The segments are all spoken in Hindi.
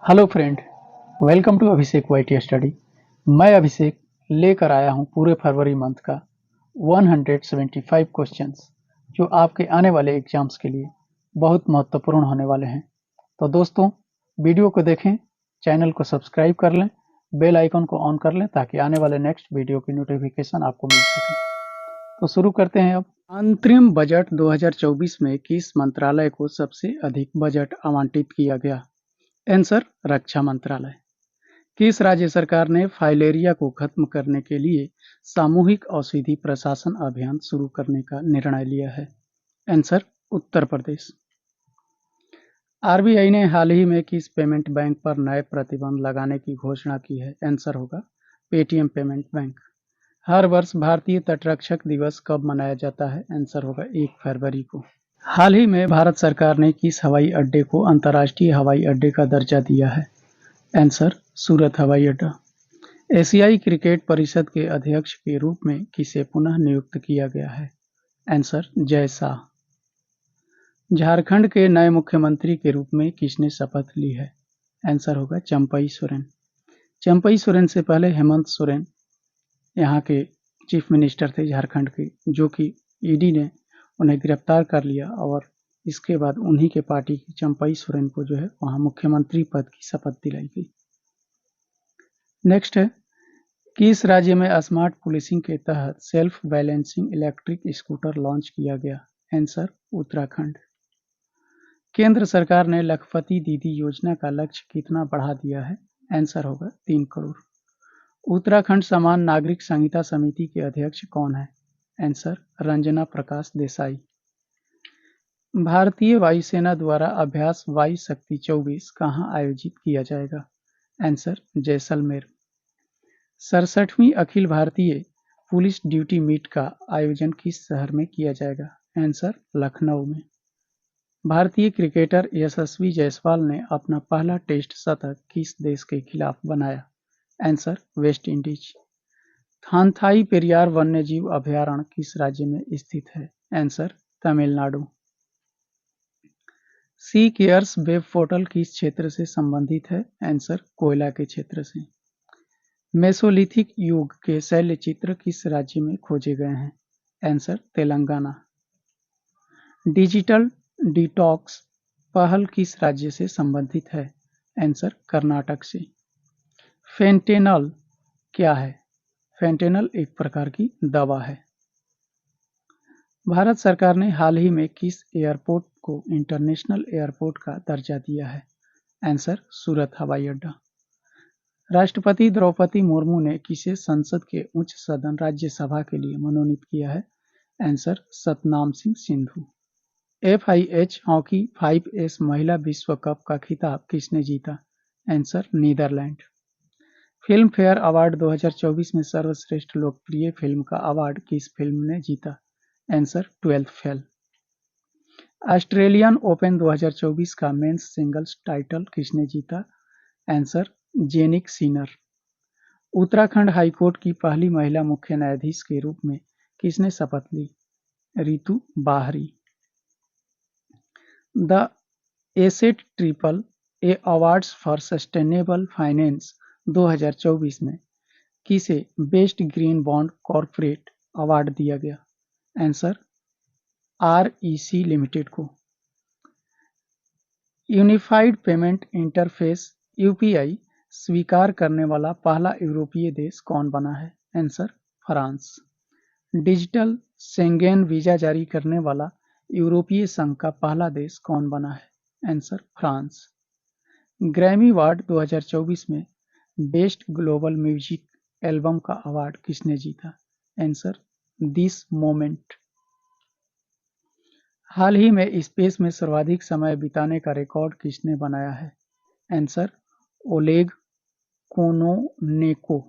Hello friend, welcome to Abhishek YT study. मैं अभिषेक लेकर आया हूं पूरे फरवरी मंथ का 175 क्वेश्चंस जो आपके आने वाले एग्जाम्स के लिए बहुत महत्वपूर्ण होने वाले हैं। तो दोस्तों, वीडियो को देखें, चैनल को सब्सक्राइब कर लें, बेल आइकन को ऑन कर लें ताकि आने वाले नेक्स्ट वीडियो की नोटिफिकेशन आपको मिल सके। तो शुरू करते हैं अब। अंतरिम बजट 2024 में किस मंत्रालय को सबसे अधिक बजट आवंटित किया गया? आंसर, रक्षा मंत्रालय। किस राज्य सरकार ने फाइलेरिया को खत्म करने के लिए सामूहिक औषधि प्रशासन अभियान शुरू करने का निर्णय लिया है? आंसर, उत्तर प्रदेश। आरबीआई ने हाल ही में किस पेमेंट बैंक पर नए प्रतिबंध लगाने की घोषणा की है? आंसर होगा पेटीएम पेमेंट बैंक। हर वर्ष भारतीय तटरक्षक दिवस कब मनाया जाता है? आंसर होगा 1 फरवरी को। हाल ही में भारत सरकार ने किस हवाई अड्डे को अंतर्राष्ट्रीय हवाई अड्डे का दर्जा दिया है? आंसर, सूरत हवाई अड्डा। एशियाई क्रिकेट परिषद के अध्यक्ष के रूप में किसे पुनः नियुक्त किया गया है? आंसर, जय शाह। झारखंड के नए मुख्यमंत्री के रूप में किसने शपथ ली है? आंसर होगा चंपई सोरेन। चंपई सोरेन से पहले हेमंत सोरेन यहाँ के चीफ मिनिस्टर थे झारखंड के, जो कि ईडी ने उन्हें गिरफ्तार कर लिया और इसके बाद उन्हीं के पार्टी की चंपई सोरेन को जो है वहां मुख्यमंत्री पद की शपथ दिलाई गई। नेक्स्ट है, किस राज्य में स्मार्ट पुलिसिंग के तहत self balancing electric scooter launch किया गया? आंसर, उत्तराखंड। केंद्र सरकार ने लखपति दीदी योजना का लक्ष्य कितना बढ़ा दिया है? आंसर होगा 3 करोड़। उत्तराखंड समान नागरिक संहिता समिति के अध्यक्ष कौन है? आंसर, रंजना प्रकाश देसाई। भारतीय वायुसेना द्वारा अभ्यास वायु शक्ति 24 कहां आयोजित किया जाएगा? Answer, Jaisalmer. 67वीं Akhil Bharatiya police duty meet का आयोजन किस शहर में किया जाएगा? आंसर, लखनऊ में। भारतीय क्रिकेटर यशस्वी जायसवाल ने अपना पहला टेस्ट शतक किस देश के खिलाफ बनाया? Answer, West Indies. थानथाई पेरियार वन्यजीव अभयारण्य किस राज्य में स्थित है? आंसर, तमिलनाडु। सी केयर्स वेब पोर्टल किस क्षेत्र से संबंधित है? आंसर, कोयला के क्षेत्र से। मेसोलिथिक युग के शैल चित्र किस राज्य में खोजे गए हैं? आंसर, तेलंगाना। डिजिटल डिटॉक्स पहल किस राज्य से संबंधित है? आंसर, कर्नाटक से। फेंटेनल क्या है? फेंटेनल एक प्रकार की दवा है। भारत सरकार ने हाल ही में किस एयरपोर्ट को इंटरनेशनल एयरपोर्ट का दर्जा दिया है? आंसर, सूरत हवाई अड्डा। राष्ट्रपति द्रौपदी मुर्मू ने किसे संसद के उच्च सदन राज्यसभा के लिए मनोनीत किया है? Answer, Satnam Singh Sindhu. FIH hockey 5S महिला विश्व कप का खिताब किसने जीता? Answer, Netherlands. Filmfare award 2024 में सर्वश्रेष्ठ लोकप्रिय फिल्म का अवार्ड किस फिल्म ने जीता? Answer, 12th fail. Australian open 2024 का मेंस सिंगल्स टाइटल किसने जीता? Answer, Jannik Sinner. Uttarakhand high court की पहली महिला मुख्य न्यायाधीश के रूप में किसने शपथ ली? रितु बाहरी। The asset triple A awards for sustainable finance 2024 में किसे best green bond corporate award दिया गया? आंसर, REC लिमिटेड को। यूनिफाइड पेमेंट इंटरफेस UPI स्वीकार करने वाला पहला यूरोपीय देश कौन बना है? Answer, France. Digital Schengen visa जारी करने वाला यूरोपीय संघ का पहला देश कौन बना है? Answer, France. ग्रैमी अवार्ड 2024 में बेस्ट ग्लोबल म्यूजिक एल्बम का अवार्ड किसने जीता? Answer, this moment. हाल ही में स्पेस में सर्वाधिक समय बिताने का रिकॉर्ड किसने बनाया है? Answer, Oleg कोनोनेको।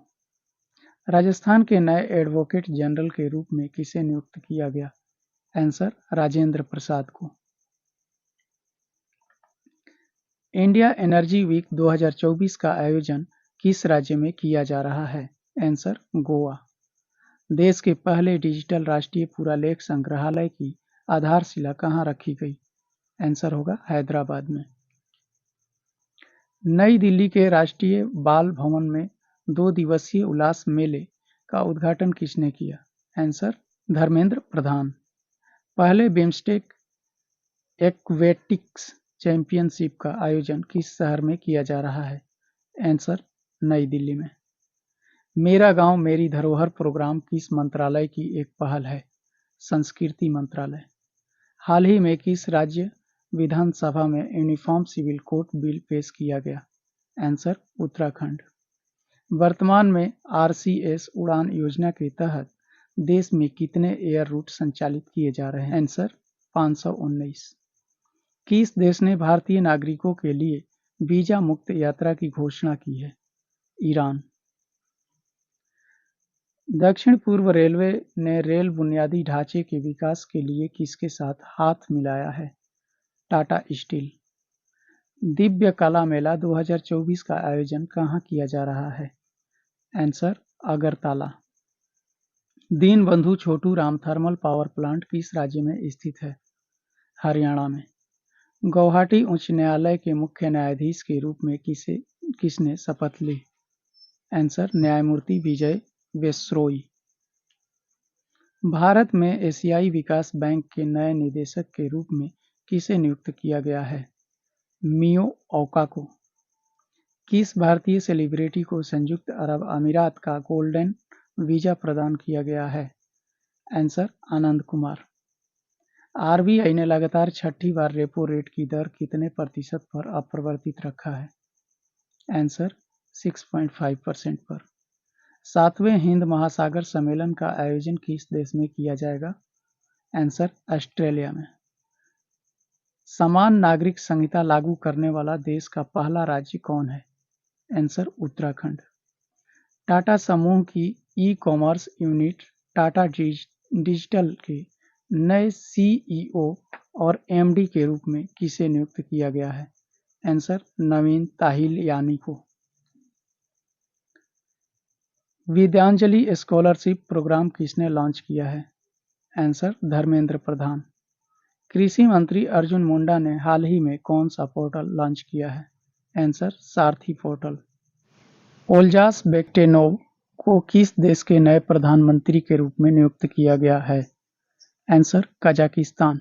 राजस्थान के नए एडवोकेट जनरल के रूप में किसे नियुक्त किया गया? आंसर, राजेंद्र प्रसाद को। इंडिया एनर्जी वीक 2024 का आयोजन किस राज्य में किया जा रहा है? आंसर, गोवा। देश के पहले डिजिटल राष्ट्रीय पुरालेख संग्रहालय की आधारशिला कहां रखी गई? आंसर होगा हैदराबाद में। नई दिल्ली के राष्ट्रीय बाल भवन में 2 दिवसीय उल्लास मेले का उद्घाटन किसने किया? आंसर धर्मेंद्र प्रधान। पहले बिम्स्टेक एक्वेटिक्स चैंपियनशिप का आयोजन किस शहर में किया जा रहा है? आंसर नई दिल्ली में। मेरा गांव मेरी धरोहर प्रोग्राम किस मंत्रालय की एक पहल है? संस्कृति मंत्रालय। हाल ही में किस राज्य विधानसभा में यूनिफॉर्म सिविल कोड बिल पेश किया गया? आंसर उत्तराखंड। वर्तमान में आरसीएस उड़ान योजना के तहत देश में कितने एयर रूट संचालित किए जा रहे हैं? आंसर 519। किस देश ने भारतीय नागरिकों के लिए वीजा मुक्त यात्रा की घोषणा की है? ईरान। दक्षिण पूर्व रेलवे ने रेल बुनियादी ढांचे के विकास के लिए किसके साथ हाथ मिलाया है? टाटा स्टील। दिव्य कला मेला 2024 का आयोजन कहाँ किया जा रहा है? Answer Agartala. Deenbandhu Chhotu Ram thermal power plant किस राज्य में स्थित है? हरियाणा में। गुवाहाटी उच्च न्यायालय के मुख्य न्यायाधीश के रूप में किसने शपथ ली? आंसर न्यायमूर्ति विजय वेश्रोई। भारत में एशियाई विकास बैंक के नए निदेशक के रूप में किसे नियुक्त किया गया है? मियो ओका को। किस भारतीय सेलिब्रिटी को संयुक्त अरब अमीरात का गोल्डन वीजा प्रदान किया गया है? आंसर आनंद कुमार। आरबीआई ने लगातार छठी बार रेपो रेट की दर कितने प्रतिशत पर अपरिवर्तित रखा है? आंसर 6.5% पर। 7वें हिंद महासागर सम्मेलन का आयोजन किस देश में किया जाएगा? आंसर ऑस्ट्रेलिया में। समान नागरिक संहिता लागू करने वाला देश का पहला राज्य कौन है? आंसर उत्तराखंड। टाटा समूह की e commerce unit Tata digital के नए सीईओ और एमडी के रूप में किसे नियुक्त किया गया है? आंसर नवीन ताहिलियानी को। विद्यांजलि स्कॉलरशिप प्रोग्राम किसने लॉन्च किया है? आंसर धर्मेंद्र प्रधान। कृषि मंत्री अर्जुन मुंडा ने हाल ही में कौन सा पोर्टल लॉन्च किया है? आंसर सारथी पोर्टल। ओल्जास बेक्टेनोव को किस देश के नए प्रधानमंत्री के रूप में नियुक्त किया गया है? Answer Kazakhstan.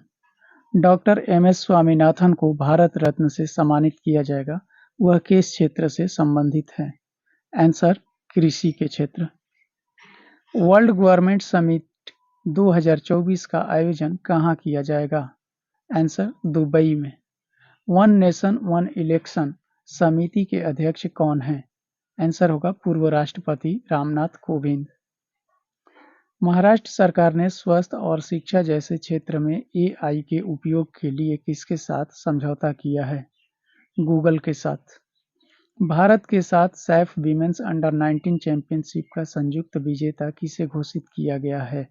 Doctor MS Swaminathan को भारत रत्न से सम्मानित किया जाएगा, वह किस क्षेत्र से संबंधित है? आंसर कृषि के क्षेत्र। वर्ल्ड गवर्नमेंट समिट 2024 का आयोजन कहाँ किया जाएगा? आंसर दुबई में। वन नेशन वन इलेक्शन समिति के अध्यक्ष कौन हैं? आंसर होगा पूर्व राष्ट्रपति रामनाथ कोविंद। महाराष्ट्र सरकार ने स्वास्थ्य और शिक्षा जैसे क्षेत्र में एआई के उपयोग के लिए किसके साथ समझौता किया है? गूगल के साथ। भारत के साथ सैफ वीमेंस अंडर 19 चैंपियनशिप का संयुक्त विजेता किसे घोषित किया गया है?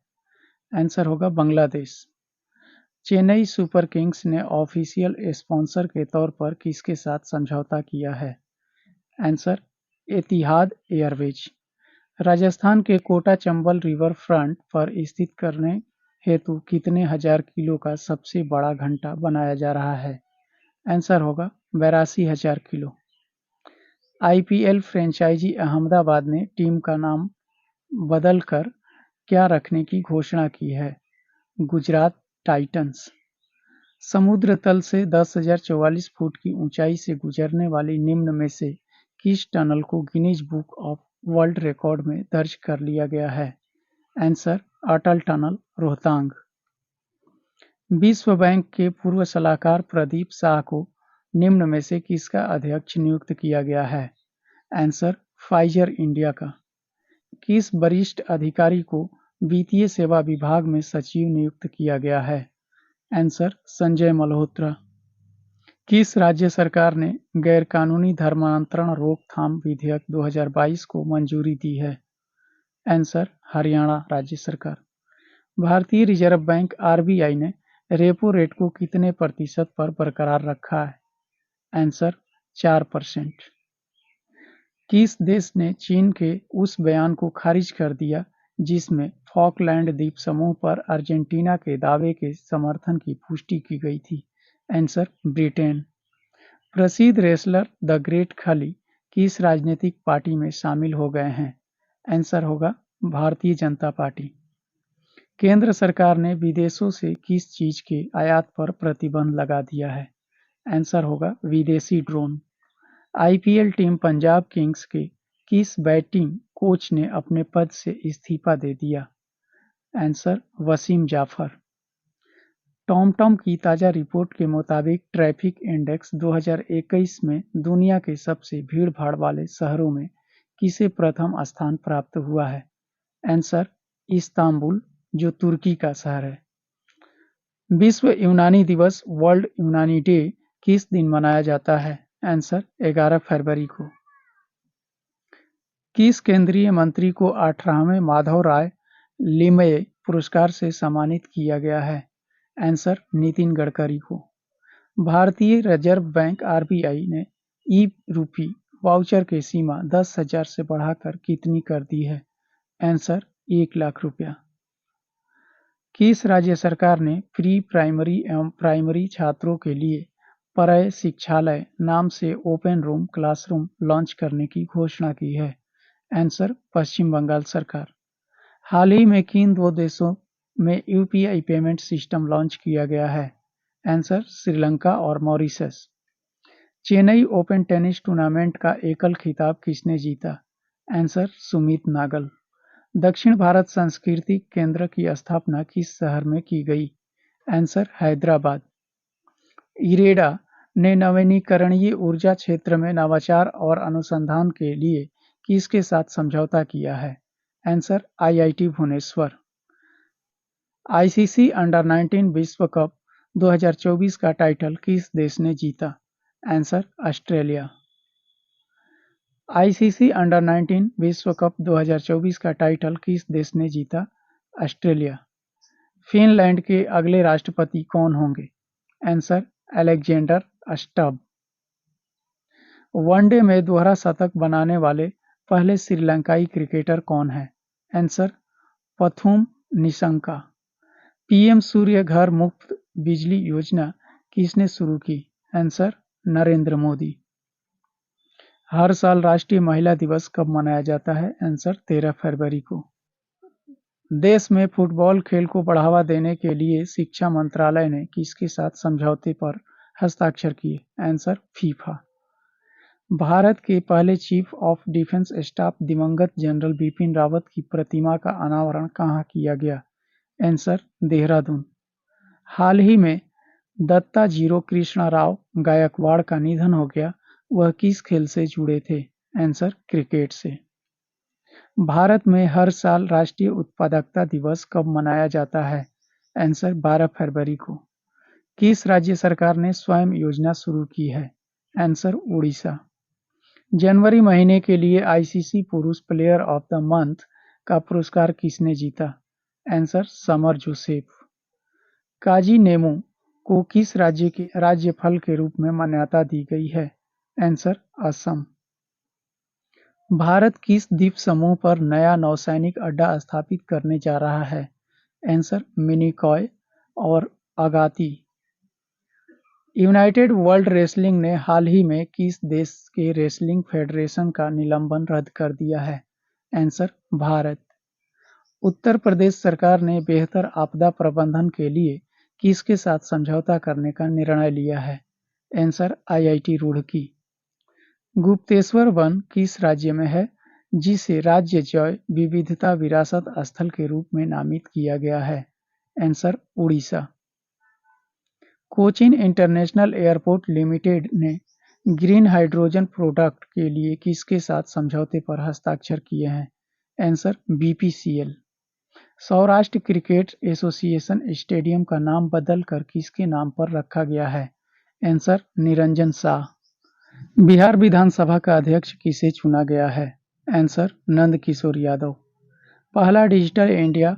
आंसर होगा बांग्लादेश। चेन्नई सुपर किंग्स ने ऑफिशियल स्पॉन्सर के तौर पर किसके साथ समझौता किया है? आंसर एतिहाद एयरवेज। राजस्थान के कोटा चंबल रिवर फ्रंट पर स्थित करने हेतु कितने हजार किलो का सबसे बड़ा घंटा बनाया जा रहा है? आंसर होगा 82,000 किलो। आईपीएल फ्रेंचाइजी अहमदाबाद ने टीम का नाम बदलकर क्या रखने की घोषणा की है? गुजरात टाइटंस। समुद्र तल से 10,044 फुट की ऊंचाई से गुजरने वाली निम्न में से किस टनल को Guinness book of world record में दर्ज कर लिया गया है? आंसर अटल टनल रोहतांग। विश्व बैंक के पूर्व सलाहकार प्रदीप शाह को निम्न में से किसका अध्यक्ष नियुक्त किया गया है? आंसर फाइजर इंडिया का। किस वरिष्ठ अधिकारी को वित्तीय सेवा विभाग में सचिव नियुक्त किया गया है? आंसर संजय मल्होत्रा। किस राज्य सरकार ने गैरकानूनी धर्मांतरण रोकथाम विधेयक 2022 को मंजूरी दी है? आंसर हरियाणा राज्य सरकार। भारतीय रिजर्व बैंक आरबीआई ने रेपो रेट को कितने प्रतिशत पर बरकरार रखा है? आंसर 4%। किस देश ने चीन के उस बयान को खारिज कर दिया जिसमें फॉकलैंड द्वीप समूह पर अर्जेंटीना के दावे के समर्थन की पुष्टि की गई थी? Answer Britain. प्रसिद्ध रेसलर द ग्रेट खली किस राजनीतिक पार्टी में शामिल हो गए हैं? आंसर होगा भारतीय जनता पार्टी। केंद्र सरकार ने विदेशों से किस चीज के आयात पर प्रतिबंध लगा दिया है? आंसर होगा विदेशी drone. IPL team Punjab Kings के किस बैटिंग कोच ने अपने पद से इस्तीफा दे दिया? आंसर वसीम जाफर। टॉमटॉम की ताजा रिपोर्ट के मुताबिक ट्रैफिक इंडेक्स 2021 में दुनिया के सबसे भीड़-भाड़ वाले शहरों में किसे प्रथम स्थान प्राप्त हुआ है? आंसर इस्तांबुल, जो तुर्की का शहर है। विश्व यूनानी दिवस वर्ल्ड यूनानी डे किस दिन मनाया जाता है? आंसर 11 फरवरी को। किस केंद्रीय मंत्री को 18वें माधवराय लिमये पुरस्कार से सम्मानित किया गया है? आंसर नितिन गडकरी को। भारतीय रिजर्व बैंक आरबीआई ने ई-रूपी वाउचर की सीमा 10,000 से बढ़ाकर कितनी कर दी है? आंसर 1 लाख रुपया। किस राज्य सरकार ने प्री प्राइमरी एवं प्राइमरी छात्रों के लिए परय शिक्षालय नाम से ओपन रूम क्लासरूम लॉन्च करने की घोषणा की है? आंसर पश्चिम बंगाल सरकार। हाल ही में किन दो देशों में यूपीआई पेमेंट सिस्टम लॉन्च किया गया है? आंसर श्रीलंका और Mauritius. Chennai open tennis tournament का एकल खिताब किसने जीता? आंसर सुमित नागल। दक्षिण भारत सांस्कृतिक केंद्र की स्थापना किस शहर में की गई? आंसर हैदराबाद। इरेडा ने नवीकरणीय ऊर्जा क्षेत्र में नवाचार और अनुसंधान के लिए किसके साथ समझौता किया है? Answer IIT Bhubaneswar. ICC under 19 विश्व कप 2024 का टाइटल किस देश ने जीता? Answer Australia. आईसीसी अंडर 19 विश्व कप 2024 का टाइटल किस देश ने जीता? ऑस्ट्रेलिया। फिनलैंड के अगले राष्ट्रपति कौन होंगे? Answer Alexander Stubb. वनडे में दोहरा शतक बनाने वाले पहले श्रीलंकाई क्रिकेटर कौन है? आंसर पथुम निशंका। पीएम सूर्य घर मुफ्त बिजली योजना किसने शुरू की? आंसर नरेंद्र मोदी। हर साल राष्ट्रीय महिला दिवस कब मनाया जाता है? आंसर 13 फरवरी को। देश में फुटबॉल खेल को बढ़ावा देने के लिए शिक्षा मंत्रालय ने किसके साथ समझौते पर हस्ताक्षर किए? Answer FIFA. भारत के पहले चीफ ऑफ डिफेंस स्टाफ दिवंगत जनरल बिपिन रावत की प्रतिमा का अनावरण कहाँ किया गया? आंसर देहरादून। हाल ही में दत्ता जीरो कृष्णा राव गायकवाड़ का निधन हो गया, वह किस खेल से जुड़े थे? आंसर क्रिकेट से। भारत में हर साल राष्ट्रीय उत्पादकता दिवस कब मनाया जाता है? आंसर 12 फरवरी को। किस राज्य सरकार ने स्वयं योजना शुरू की है? आंसर उड़ीसा। जनवरी महीने के लिए आईसीसी पुरुष प्लेयर ऑफ द मंथ का पुरस्कार किसने जीता? Answer summer Joseph. काजी नेमू को किस राज्य के राज्य फल के रूप में मान्यता दी गई है? आंसर असम। भारत किस द्वीप समूह पर नया नौसैनिक अड्डा स्थापित करने जा रहा है? आंसर मिनिकॉय और अगाती। यूनाइटेड वर्ल्ड रेसलिंग ने हाल ही में किस देश के रेसलिंग फेडरेशन का निलंबन रद्द कर दिया है? आंसर भारत। उत्तर प्रदेश सरकार ने बेहतर आपदा प्रबंधन के लिए किसके साथ समझौता करने का निर्णय लिया है? Answer IIT Roorkee. Gupteshwar one किस राज्य में है, जिसे राज्य जैव विविधता विरासत स्थल के रूप में नामित किया गया है? Answer Orissa. Cochin international airport limited ने ग्रीन हाइड्रोजन प्रोडक्ट के लिए किसके साथ समझौते पर हस्ताक्षर किए हैं? Answer BPCL. Saurashtra cricket association stadium का नाम बदलकर किसके नाम पर रखा गया है? आंसर निरंजन शाह। बिहार विधानसभा का अध्यक्ष किसे चुना गया है? आंसर नंद किशोर यादव। पहला डिजिटल इंडिया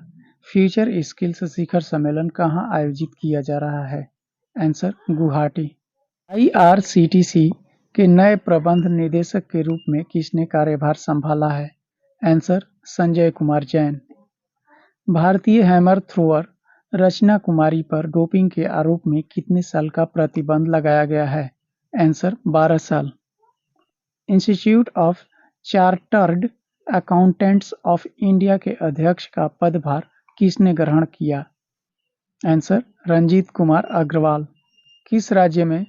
फ्यूचर स्किल्स शिखर सम्मेलन कहाँ आयोजित किया जा रहा है? आंसर गुवाहाटी। आईआरसीटीसी के नए प्रबंध निदेशक के रूप में किसने कार्यभार संभाला है? आंसर संजय कुमार जैन। भारतीय हैमर थ्रोअर रचना कुमारी पर डोपिंग के आरोप में कितने साल का प्रतिबंध लगाया गया है? आंसर 12 साल। Institute of chartered accountants of India के अध्यक्ष का पदभार किसने ग्रहण किया? आंसर रंजीत कुमार अग्रवाल। किस राज्य में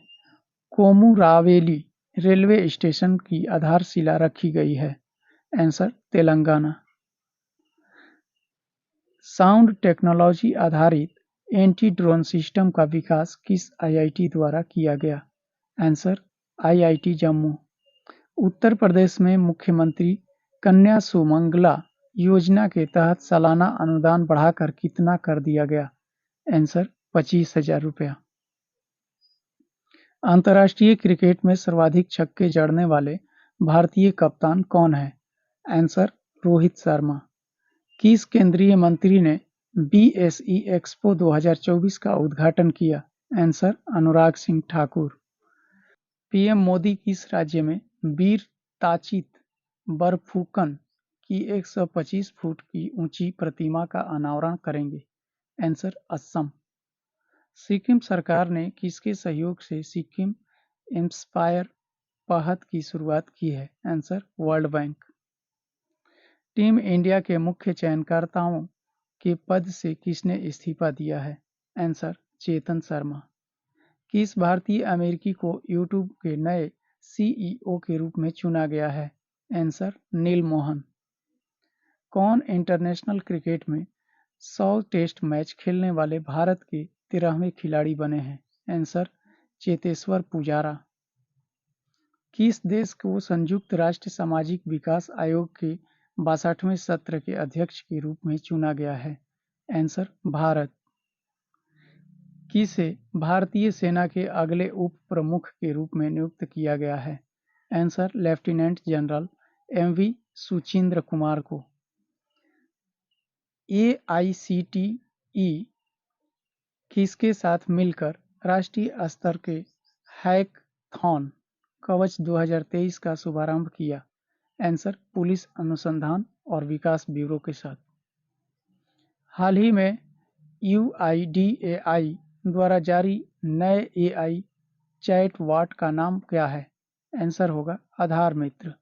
कोमुरावेली रेलवे स्टेशन की आधारशिला रखी गई है? आंसर तेलंगाना। साउंड टेक्नोलॉजी आधारित एंटी ड्रोन सिस्टम का विकास किस आईआईटी द्वारा किया गया? Answer IIT Jammu. उत्तर प्रदेश में मुख्यमंत्री कन्या सुमंगला योजना के तहत सालाना अनुदान बढ़ाकर कितना कर दिया गया? आंसर 25,000 रुपया। अंतर्राष्ट्रीय क्रिकेट में सर्वाधिक छक्के जड़ने वाले भारतीय कप्तान कौन है? आंसर रोहित शर्मा। किस केंद्रीय मंत्री ने बीएसई एक्सपो 2024 का उद्घाटन किया? आंसर अनुराग सिंह ठाकुर। पीएम मोदी किस राज्य में वीर ताचित बरफुकन की 125 फुट की ऊंची प्रतिमा का अनावरण करेंगे? आंसर असम। सिक्किम सरकार ने किसके सहयोग से सिक्किम इंस्पायर पहल की शुरुआत की है? Answer world bank. Team India के मुख्य चयनकर्ताओं के पद से किसने इस्तीफा दिया है? आंसर चेतन शर्मा। किस भारतीय अमेरिकी को यूट्यूब के नए सीईओ के रूप में चुना गया है? आंसर नील मोहन। कौन इंटरनेशनल क्रिकेट में 100 टेस्ट मैच खेलने वाले भारत के 13वें खिलाड़ी बने हैं? आंसर चेतेश्वर पुजारा। किस देश को संयुक्त राष्ट्र सामाजिक विकास आयोग के 62वें सत्र के अध्यक्ष के रूप में चुना गया है? आंसर भारत। किसे भारतीय सेना के अगले उप प्रमुख के रूप में नियुक्त किया गया है? Answer lieutenant general MV Suchindra Kumar को। एआईसीटीई किसके साथ मिलकर राष्ट्रीय स्तर के हैकथॉन कवच 2023 का शुभारंभ किया? आंसर पुलिस अनुसंधान और विकास ब्यूरो के साथ। हाल ही में यूआईडीएआई द्वारा जारी नए एआई चैट बॉट का नाम क्या है? आंसर होगा आधार मित्र।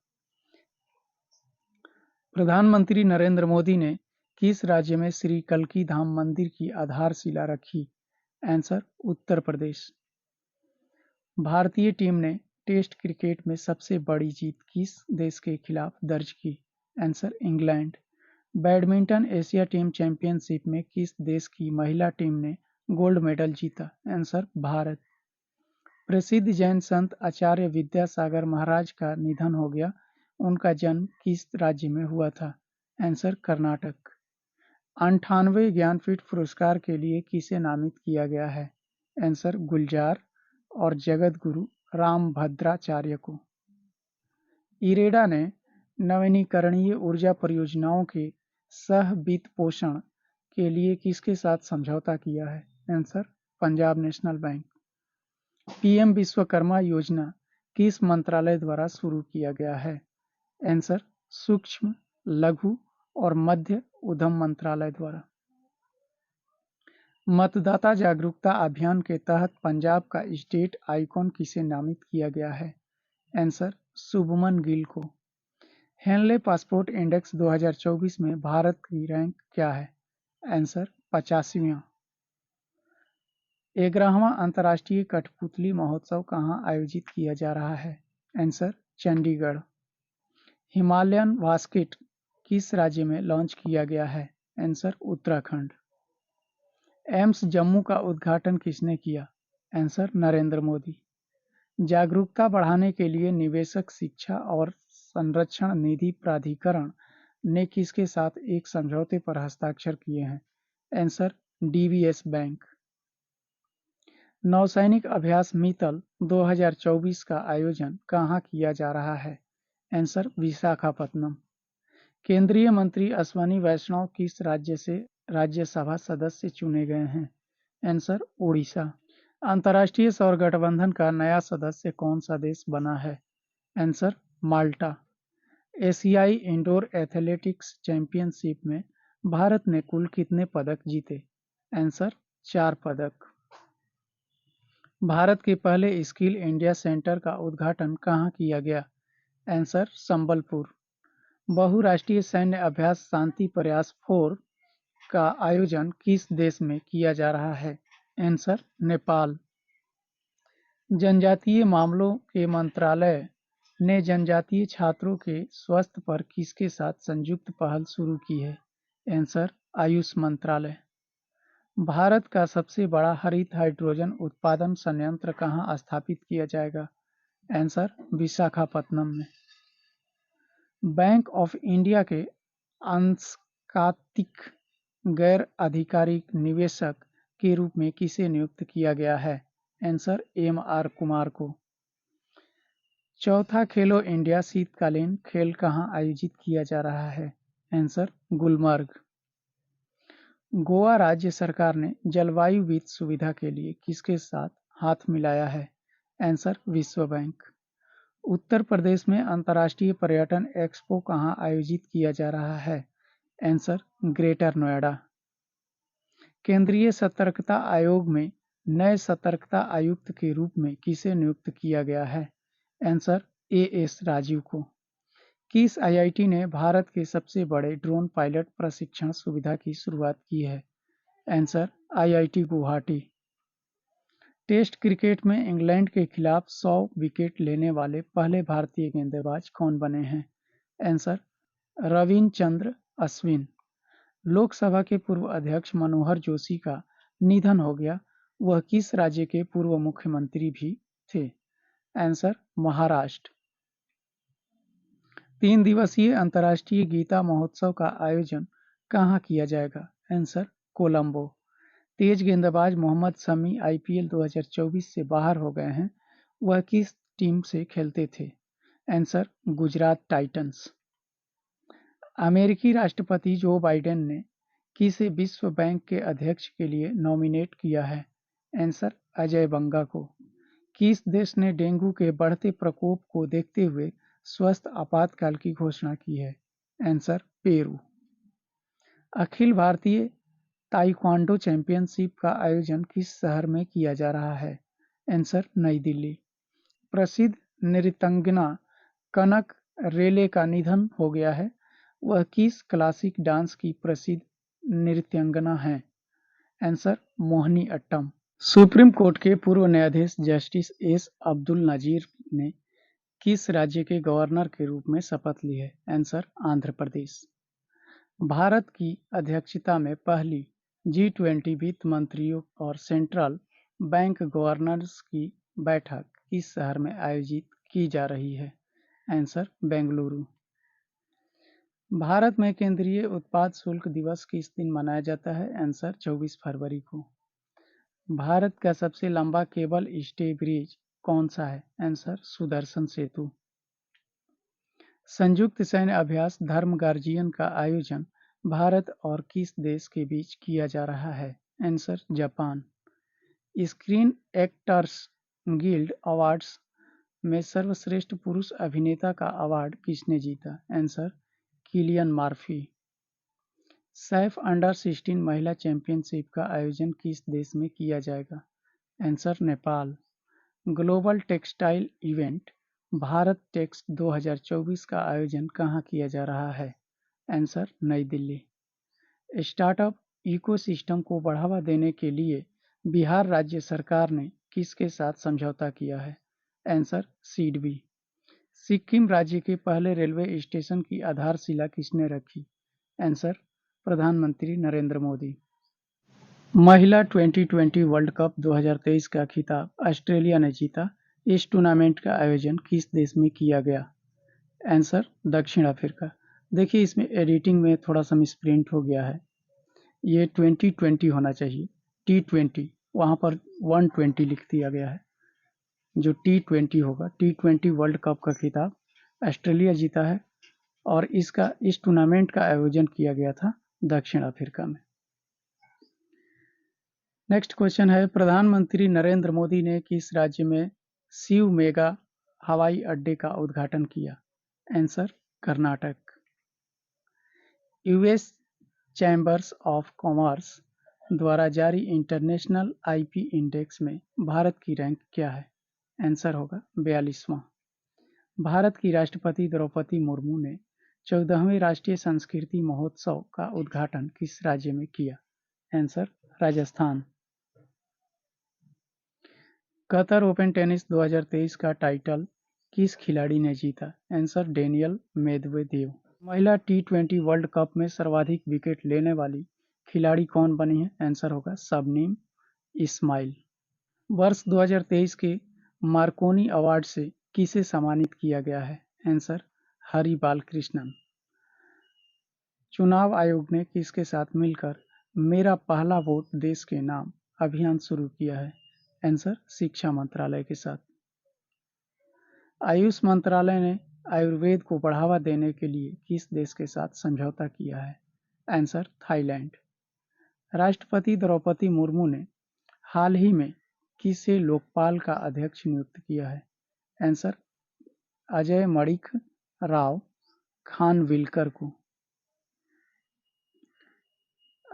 प्रधानमंत्री नरेंद्र मोदी ने किस राज्य में श्री कल्की धाम मंदिर की आधारशिला रखी? आंसर उत्तर प्रदेश। भारतीय टीम ने टेस्ट क्रिकेट में सबसे बड़ी जीत किस देश के खिलाफ दर्ज की? Answer England. Badminton Asia team championship में किस देश की महिला टीम ने गोल्ड मेडल जीता? आंसर भारत। प्रसिद्ध जैन संत आचार्य विद्यासागर महाराज का निधन हो गया। उनका जन्म किस राज्य में हुआ था? आंसर कर्नाटक। 98वें ज्ञानपीठ पुरस्कार के लिए किसे नामित किया गया है? आंसर गुलजार और जगत गुरु रामभद्राचार्य को। इरेडा ने नवीकरणीय ऊर्जा परियोजनाओं के सह वित्त पोषण के लिए किसके साथ समझौता किया है? Answer Punjab national bank. PM Vishwakarma योजना किस मंत्रालय द्वारा शुरू किया गया है? आंसर सूक्ष्म लघु और मध्य उद्यम मंत्रालय द्वारा। मतदाता जागरूकता अभियान के तहत पंजाब का स्टेट आइकॉन किसे नामित किया गया है? आंसर शुभमन गिल को। हेनले पासपोर्ट इंडेक्स 2024 में भारत की रैंक क्या है? आंसर 85वां। 11वां अंतर्राष्ट्रीय कठपुतली महोत्सव कहाँ आयोजित किया जा रहा है? आंसर चंडीगढ़। हिमालयन बास्केट किस राज्य में लॉन्च किया गया है? आंसर उत्तराखंड। एम्स जम्मू का उद्घाटन किसने किया? आंसर नरेंद्र मोदी। जागरूकता बढ़ाने के लिए निवेशक शिक्षा और संरक्षण निधि प्राधिकरण ने किसके साथ एक समझौते पर हस्ताक्षर किए हैं? Answer DVS bank. नौसैनिक अभ्यास मित्तल 2024 का आयोजन कहाँ किया जा रहा है? आंसर विशाखापत्तनम। केंद्रीय मंत्री अश्विनी वैष्णव किस राज्य से राज्यसभा सदस्य चुने गए हैं? आंसर ओडिशा। अंतर्राष्ट्रीय सौर गठबंधन का नया सदस्य कौन सा देश बना है? आंसर माल्टा। एशियाई इंडोर एथलेटिक्स चैंपियनशिप में भारत ने कुल कितने पदक जीते? आंसर 4 पदक। भारत के पहले स्किल इंडिया सेंटर का उद्घाटन कहाँ किया गया? आंसर संबलपुर। बहुराष्ट्रीय सैन्य अभ्यास शांति प्रयास 4 का आयोजन किस देश में किया जा रहा है? आंसर नेपाल। जनजातीय मामलों के मंत्रालय ने जनजातीय छात्रों के स्वास्थ्य पर किसके साथ संयुक्त पहल शुरू की है? आंसर आयुष मंत्रालय। भारत का सबसे बड़ा हरित हाइड्रोजन उत्पादन संयंत्र कहाँ स्थापित किया जाएगा? आंसर विशाखापत्तनम में। बैंक ऑफ इंडिया के अंशकालिक गैर आधिकारिक निवेशक के रूप में किसे नियुक्त किया गया है? Answer MR. कुमार को। चौथा खेलो इंडिया शीतकालीन खेल कहाँ आयोजित किया जा रहा है? आंसर गुलमर्ग। गोवा राज्य सरकार ने जलवायु वित्त सुविधा के लिए किसके साथ हाथ मिलाया है? आंसर विश्व बैंक। उत्तर प्रदेश में अंतर्राष्ट्रीय पर्यटन एक्सपो कहाँ आयोजित किया जा रहा है? Answer greater Noida. केंद्रीय सतर्कता आयोग में नए सतर्कता आयुक्त के रूप में किसे नियुक्त किया गया है? Answer AS. राजीव को। किस आईआईटी ने भारत के सबसे बड़े ड्रोन पायलट प्रशिक्षण सुविधा की शुरुआत की है? Answer IIT Guwahati. Test cricket में इंग्लैंड के खिलाफ 100 विकेट लेने वाले पहले भारतीय गेंदबाज कौन बने हैं? आंसर रविचंद्रन अश्विन। लोकसभा के पूर्व अध्यक्ष मनोहर जोशी का निधन हो गया, वह किस राज्य के पूर्व मुख्यमंत्री भी थे? आंसर महाराष्ट्र। 3 दिवसीय अंतर्राष्ट्रीय गीता महोत्सव का आयोजन कहाँ किया जाएगा? आंसर कोलंबो। तेज गेंदबाज मोहम्मद शमी आईपीएल 2024 से बाहर हो गए हैं, वह किस टीम से खेलते थे? Answer Gujarat Titans. अमेरिकी राष्ट्रपति जो बाइडेन ने किसे विश्व बैंक के अध्यक्ष के लिए नॉमिनेट किया है? आंसर अजय बंगा को। किस देश ने डेंगू के बढ़ते प्रकोप को देखते हुए स्वस्थ आपातकाल की घोषणा की है? Answer Peru. Akhil Bharatiya taekwondo championship का आयोजन किस शहर में किया जा रहा है? आंसर नई दिल्ली। प्रसिद्ध नृत्यांगना कनक रेले का निधन हो गया है, वह किस क्लासिक डांस की प्रसिद्ध नृत्यांगना हैं? Answer Mohini Attam. Supreme court के पूर्व न्यायाधीश जस्टिस एस अब्दुल नजीर ने किस राज्य के गवर्नर के रूप में शपथ ली है? आंसर आंध्र प्रदेश। भारत की अध्यक्षता में पहली G20 वित्त मंत्रियों और सेंट्रल बैंक गवर्नर्स की बैठक किस शहर में आयोजित की जा रही है? आंसर बेंगलुरु। भारत में केंद्रीय उत्पाद शुल्क दिवस किस दिन मनाया जाता है? आंसर 24 फरवरी को। भारत का सबसे लंबा केबल स्टे ब्रिज कौन सा है? आंसर सुदर्शन सेतु। संयुक्त सैन्य अभ्यास धर्म गार्जियन का आयोजन भारत और किस देश के बीच किया जा रहा है? Answer Japan. Screen actors guild awards में सर्वश्रेष्ठ पुरुष अभिनेता का अवार्ड किसने जीता? Answer Cillian Murphy. Saif under 16 महिला चैंपियनशिप का आयोजन किस देश में किया जाएगा? Answer Nepal. Global textile event Bharat Tex 2024 का आयोजन कहाँ किया जा रहा है? आंसर नई दिल्ली। स्टार्टअप इकोसिस्टम को बढ़ावा देने के लिए बिहार राज्य सरकार ने किसके साथ समझौता किया है? आंसर सिडबी। सिक्किम राज्य के पहले रेलवे स्टेशन की आधारशिला किसने रखी? आंसर प्रधानमंत्री नरेंद्र मोदी। महिला टी20 वर्ल्ड कप 2023 का खिताब ऑस्ट्रेलिया ने जीता, इस टूर्नामेंट का आयोजन किस देश में किया गया? आंसर दक्षिण अफ्रीका। देखिए इसमें एडिटिंग में थोड़ा सा मिसप्रिंट हो गया है, ये 2020 होना चाहिए, T20 वहाँ पर 120 लिख दिया गया है, जो T20 होगा। T20 वर्ल्ड कप का खिताब ऑस्ट्रेलिया जीता है और इस टूर्नामेंट का आयोजन किया गया था दक्षिण अफ्रीका में। नेक्स्ट क्वेश्चन है, प्रधानमंत्री नरेंद्र मोदी ने किस राज्य में शिव मेगा हवाई अड्डे का उद्घाटन किया? Answer Karnataka. US chambers of commerce द्वारा जारी इंटरनेशनल आईपी इंडेक्स में भारत की रैंक क्या है? आंसर होगा 42वां। भारत की राष्ट्रपति द्रौपदी मुर्मू ने 14वें राष्ट्रीय संस्कृति महोत्सव का उद्घाटन किस राज्य में किया? Answer Rajasthan. Qatar open tennis 2023 का टाइटल किस खिलाड़ी ने जीता? Answer Daniel Medvedev. महिला टी20 वर्ल्ड कप में सर्वाधिक विकेट लेने वाली खिलाड़ी कौन बनी है? आंसर होगा शबनीम इस्माइल। वर्ष 2023 के मार्कोनी अवार्ड से किसे सम्मानित किया गया है? आंसर हरि बालकृष्णन। चुनाव आयोग ने किसके साथ मिलकर मेरा पहला वोट देश के नाम अभियान शुरू किया है? आंसर शिक्षा मंत्रालय के साथ। आयुष मंत्रालय ने आयुर्वेद को बढ़ावा देने के लिए किस देश के साथ समझौता किया है? Answer Thailand. राष्ट्रपति द्रौपदी मुर्मू ने हाल ही में किसे लोकपाल का अध्यक्ष नियुक्त किया है? आंसर अजय मणिक राव खानविलकर को।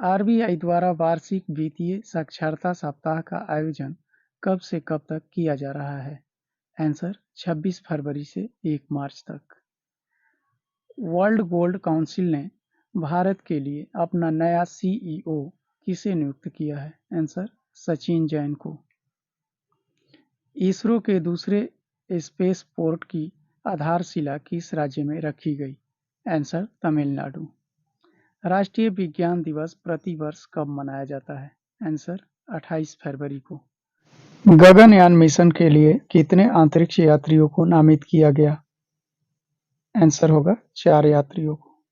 आरबीआई द्वारा वार्षिक वित्तीय साक्षरता सप्ताह का आयोजन कब से कब तक किया जा रहा है? आंसर 26 फरवरी से 1 मार्च तक। वर्ल्ड गोल्ड काउंसिल ने भारत के लिए अपना नया सीईओ किसे नियुक्त किया है? आंसर सचिन जैन को। इसरो के दूसरे स्पेस पोर्ट की आधारशिला किस राज्य में रखी गई? आंसर तमिलनाडु। राष्ट्रीय विज्ञान दिवस प्रतिवर्ष कब मनाया जाता है? आंसर 28 फरवरी को। गगनयान मिशन के लिए कितने अंतरिक्ष यात्रियों को नामित किया गया? आंसर होगा 4 यात्रियों को।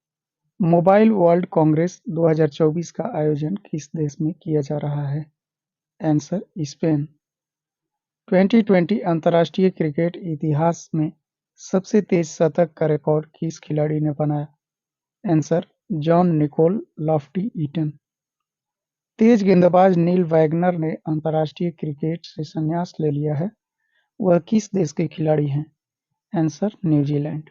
मोबाइल वर्ल्ड कांग्रेस 2024 का आयोजन किस देश में किया जा रहा है? Answer Spain. 2020 अंतर्राष्ट्रीय क्रिकेट इतिहास में सबसे तेज शतक का रिकॉर्ड किस खिलाड़ी ने बनाया? Answer John Nicol Lofty eaten. तेज गेंदबाज नील वैगनर ने अंतर्राष्ट्रीय क्रिकेट से संन्यास ले लिया है। वह किस देश के खिलाड़ी हैं? Answer New Zealand.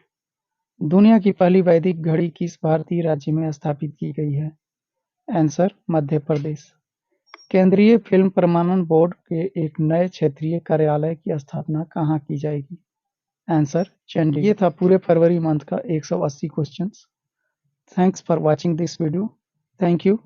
दुनिया की पहली वैदिक घड़ी किस भारतीय राज्य में स्थापित की गई है? आंसर मध्य प्रदेश। केंद्रीय फिल्म प्रमाणन बोर्ड के एक नए क्षेत्रीय कार्यालय की स्थापना कहाँ की जाएगी? आंसर चंडीगढ़। ये था पूरे फरवरी मंथ का 180 questions. Thanks for watching this video. Thank you.